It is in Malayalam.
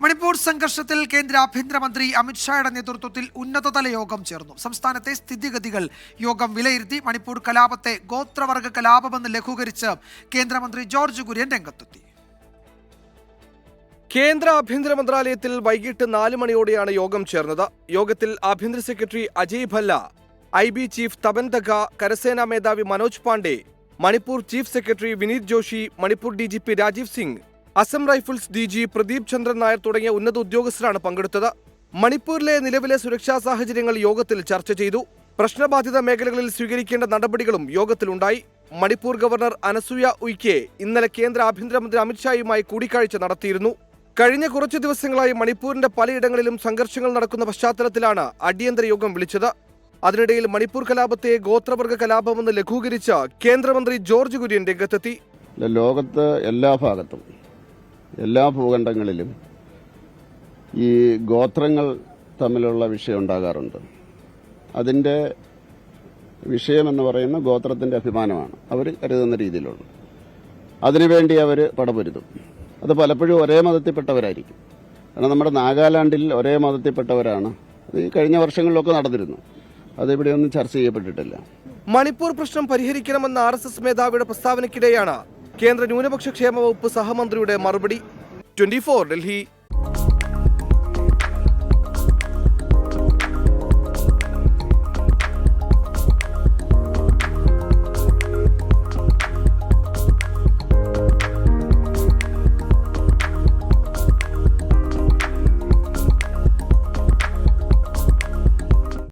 മണിപ്പൂർ സംഘർഷത്തിൽ കേന്ദ്ര ആഭ്യന്തരമന്ത്രി അമിത്ഷായുടെ നേതൃത്വത്തിൽ ഉന്നതതല യോഗം ചേർന്നു. സംസ്ഥാനത്തെ സ്ഥിതിഗതികൾ യോഗം വിലയിരുത്തി. മണിപ്പൂർ കലാപത്തെ ഗോത്രവർഗ കലാപമെന്ന് ലഘൂകരിച്ച് കേന്ദ്രമന്ത്രി ജോർജ് കുര്യൻ രംഗത്തെത്തി. കേന്ദ്ര ആഭ്യന്തര മന്ത്രാലയത്തിൽ വൈകിട്ട് 4 മണിയോടെയാണ് യോഗം ചേർന്നത്. യോഗത്തിൽ ആഭ്യന്തര secretary Ajay Bhalla, IB chief Tapan Deka, കരസേനാ മേധാവി Manoj Pandey, Manipur chief secretary Vineet Joshi, Manipur DGP Rajeev Singh, Assam Rifles DG Pradeep Chandran Nair തുടങ്ങിയ ഉന്നത ഉദ്യോഗസ്ഥരാണ് പങ്കെടുത്തത്. മണിപ്പൂരിലെ നിലവിലെ സുരക്ഷാ സാഹചര്യങ്ങൾ യോഗത്തിൽ ചർച്ച ചെയ്തു. പ്രശ്നബാധിത മേഖലകളിൽ സ്വീകരിക്കേണ്ട നടപടികളും യോഗത്തിലുണ്ടായി. മണിപ്പൂർ ഗവർണർ അനസൂയ ഉയ്ക്കെ ഇന്നലെ കേന്ദ്ര ആഭ്യന്തരമന്ത്രി അമിത്ഷായുമായി കൂടിക്കാഴ്ച നടത്തിയിരുന്നു. കഴിഞ്ഞ കുറച്ചു ദിവസങ്ങളായി മണിപ്പൂരിന്റെ പലയിടങ്ങളിലും സംഘർഷങ്ങൾ നടക്കുന്ന പശ്ചാത്തലത്തിലാണ് അടിയന്തര യോഗം വിളിച്ചത്. അതിനിടയിൽ മണിപ്പൂർ കലാപത്തെ ഗോത്രവർഗ കലാപമെന്ന് ലഘൂകരിച്ച് കേന്ദ്രമന്ത്രി ജോർജ് കുര്യൻ രംഗത്തെത്തി. ലോകത്ത് എല്ലാ ഭാഗത്തും എല്ലാ ഭൂഖണ്ഡങ്ങളിലും ഈ ഗോത്രങ്ങൾ തമ്മിലുള്ള വിഷയം ഉണ്ടാകാറുണ്ട്. അതിൻ്റെ വിഷയമെന്ന് പറയുന്ന ഗോത്രത്തിൻ്റെ അഭിമാനമാണ് അവർ കരുതുന്ന രീതിയിലുള്ള. അതിനുവേണ്ടി അവർ പടപൊരുതും. അത് പലപ്പോഴും ഒരേ മതത്തിൽപ്പെട്ടവരായിരിക്കും. കാരണം നമ്മുടെ നാഗാലാൻഡിൽ ഒരേ മതത്തിൽപ്പെട്ടവരാണ്. അത് ഈ കഴിഞ്ഞ വർഷങ്ങളിലൊക്കെ നടന്നിരുന്നു. അതിവിടെയൊന്നും ചർച്ച ചെയ്യപ്പെട്ടിട്ടില്ല. മണിപ്പൂർ പ്രശ്നം പരിഹരിക്കണമെന്ന RSS മേധാവിയുടെ പ്രസ്താവനയ്ക്കിടെയാണ് കേന്ദ്ര ന്യൂനപക്ഷ ക്ഷേമ വകുപ്പ് സഹമന്ത്രിയുടെ മറുപടി. 24 ഡൽഹി.